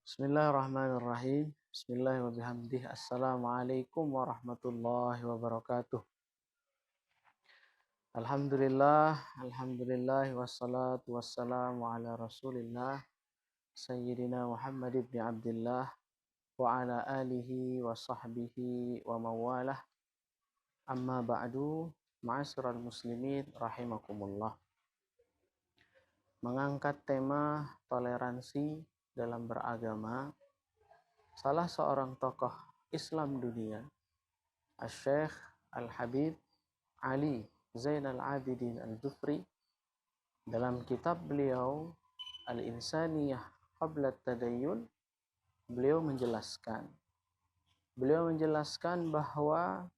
Bismillahirrahmanirrahim. Bismillahirrahmanirrahim. Assalamualaikum warahmatullahi wabarakatuh. Alhamdulillah, wassalatu wassalamu ala Rasulillah Sayyidina Muhammad ibn Abdullah wa ala alihi wa sahbihi wa mawalah. Amma ba'du, ma'asyiral muslimin rahimakumullah. Mengangkat tema toleransi dalam beragama, salah seorang tokoh Islam dunia, Asy-Syaikh Al-Habib Ali Zainal Abidin Al-Jufri, dalam kitab beliau Al-Insaniyah Qabla At-Tadayyun, beliau menjelaskan bahwa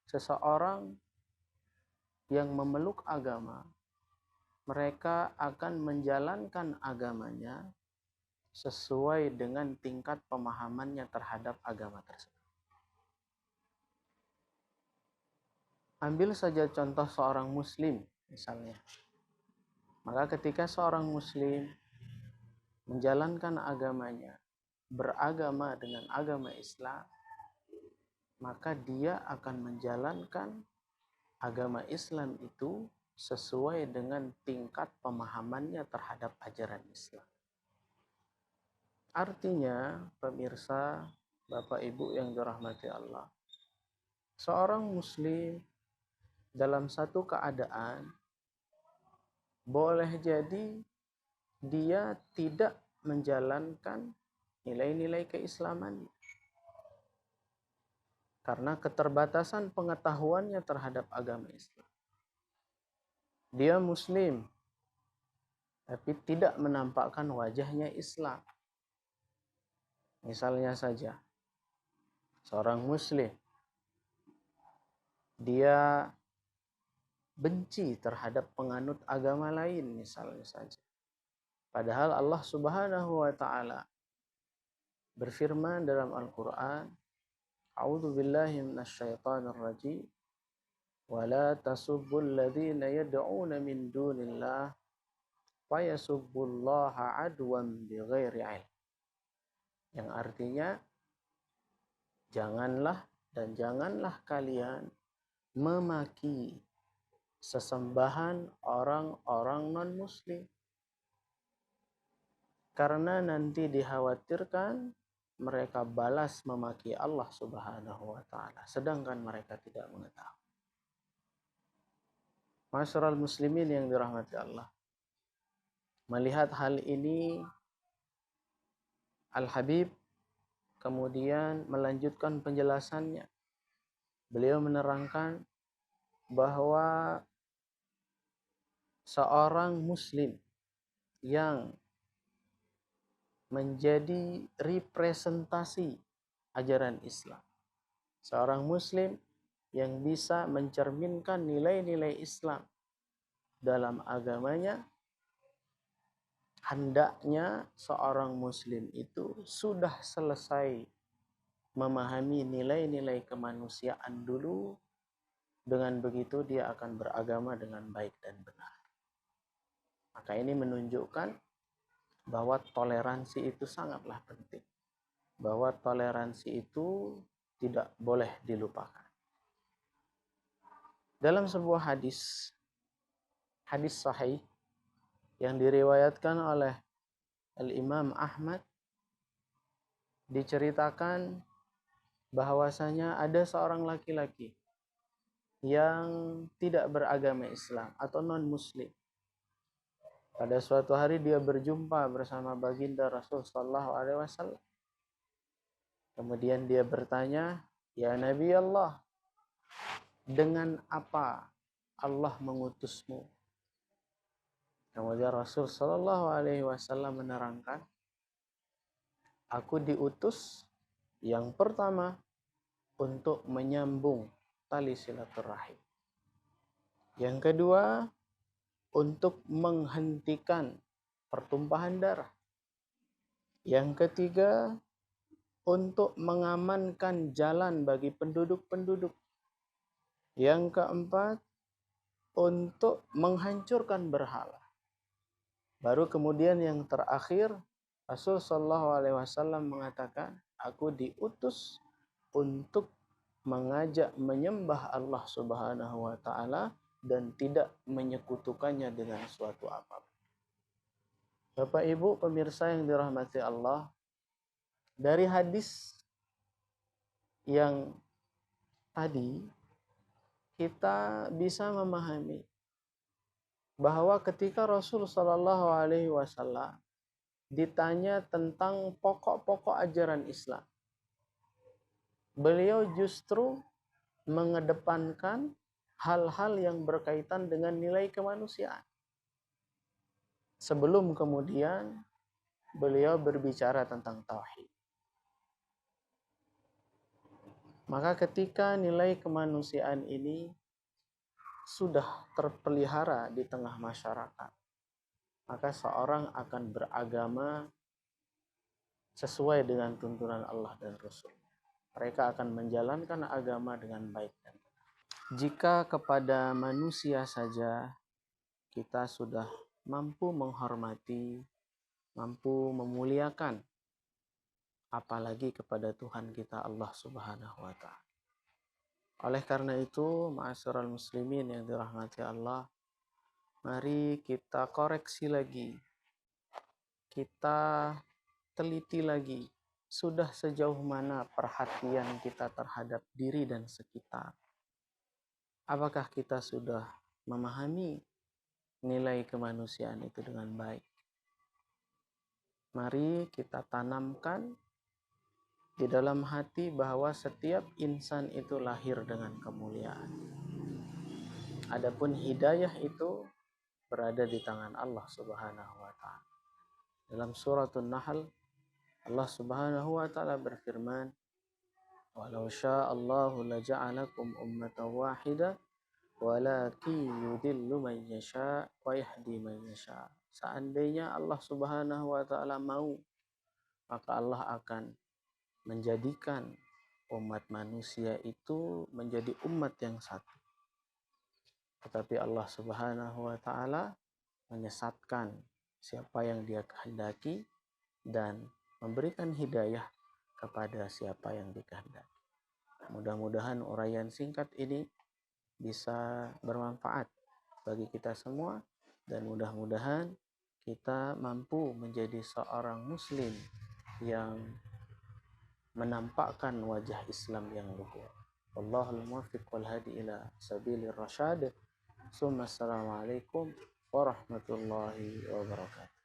seseorang yang memeluk agama, mereka akan menjalankan agamanya sesuai dengan tingkat pemahamannya terhadap agama tersebut. Ambil saja contoh seorang muslim misalnya. Maka ketika seorang muslim menjalankan agamanya, beragama dengan agama Islam, maka dia akan menjalankan agama Islam itu sesuai dengan tingkat pemahamannya terhadap ajaran Islam. Artinya, pemirsa, Bapak Ibu yang dirahmati Allah, seorang muslim dalam satu keadaan boleh jadi dia tidak menjalankan nilai-nilai keislaman karena keterbatasan pengetahuannya terhadap agama Islam. Dia muslim tapi tidak menampakkan wajahnya Islam. Misalnya saja, seorang muslim dia benci terhadap penganut agama lain misalnya saja. Padahal Allah Subhanahu wa taala berfirman dalam Al-Qur'an, A'udzu billahi minasyaitonir rajim. Wa la tasubbul ladzina yad'una min dunillah fayasubbullaha adwan bighairi 'ilm. Yang artinya, janganlah kalian memaki sesembahan orang-orang non-muslim, karena nanti dikhawatirkan mereka balas memaki Allah Subhanahu wa taala sedangkan mereka tidak mengetahui. Ma'asyiral muslimin yang dirahmati Allah, melihat hal ini, Al-Habib kemudian melanjutkan penjelasannya. Beliau menerangkan bahwa seorang muslim yang menjadi representasi ajaran Islam, seorang muslim yang bisa mencerminkan nilai-nilai Islam dalam agamanya, hendaknya seorang muslim itu sudah selesai memahami nilai-nilai kemanusiaan dulu. Dengan begitu dia akan beragama dengan baik dan benar. Maka ini menunjukkan bahwa toleransi itu sangatlah penting. Bahwa toleransi itu tidak boleh dilupakan. Dalam sebuah hadis sahih yang diriwayatkan oleh Al-Imam Ahmad, diceritakan bahwasanya ada seorang laki-laki yang tidak beragama Islam atau non-muslim. Pada suatu hari dia berjumpa bersama baginda Rasul sallallahu alaihi wasallam. Kemudian dia bertanya, "Ya Nabi Allah, dengan apa Allah mengutusmu?" Kemudian Rasul sallallahu alaihi wasallam menerangkan, "Aku diutus yang pertama untuk menyambung tali silaturahim. Yang kedua, untuk menghentikan pertumpahan darah. Yang ketiga, untuk mengamankan jalan bagi penduduk-penduduk. Yang keempat, untuk menghancurkan berhala. Baru kemudian yang terakhir, Rasul Shallallahu Alaihi Wasallam mengatakan, aku diutus untuk mengajak menyembah Allah Subhanahu Wa Taala dan tidak menyekutukannya dengan suatu apapun. Bapak Ibu pemirsa yang dirahmati Allah, dari hadis yang tadi kita bisa memahami bahwa ketika Rasul Shallallahu Alaihi Wasallam ditanya tentang pokok-pokok ajaran Islam, beliau justru mengedepankan hal-hal yang berkaitan dengan nilai kemanusiaan. Sebelum kemudian beliau berbicara tentang tauhid. Maka ketika nilai kemanusiaan ini sudah terpelihara di tengah masyarakat, maka seorang akan beragama sesuai dengan tuntunan Allah dan Rasul. Mereka akan menjalankan agama dengan baik dan benar. Jika kepada manusia saja kita sudah mampu menghormati, mampu memuliakan, apalagi kepada Tuhan kita Allah Subhanahu wa Ta'ala. Oleh karena itu, ma'asyiral muslimin yang dirahmati Allah, mari kita koreksi lagi, kita teliti lagi, sudah sejauh mana perhatian kita terhadap diri dan sekitar. Apakah kita sudah memahami nilai kemanusiaan itu dengan baik? Mari kita tanamkan di dalam hati bahwa setiap insan itu lahir dengan kemuliaan. Adapun hidayah itu berada di tangan Allah Subhanahu wa Ta'ala. Dalam suratul Nahl, Allah Subhanahu wa Ta'ala berfirman, "Walau sya'allahu laja'alakum ummatan wahidah, walakin yudillu man yasha' wa yahdi man yasha'." Seandainya Allah Subhanahu wa Ta'ala mau, maka Allah akan menjadikan umat manusia itu menjadi umat yang satu. Tetapi Allah Subhanahu wa Ta'ala menyesatkan siapa yang Dia kehendaki dan memberikan hidayah kepada siapa yang dikehendaki. Mudah-mudahan uraian singkat ini bisa bermanfaat bagi kita semua, dan mudah-mudahan kita mampu menjadi seorang muslim yang menampakkan wajah Islam yang luhur. Wallahul muwaffiq wal hadi ila sabilir rasyad. Assalamualaikum warahmatullahi wabarakatuh.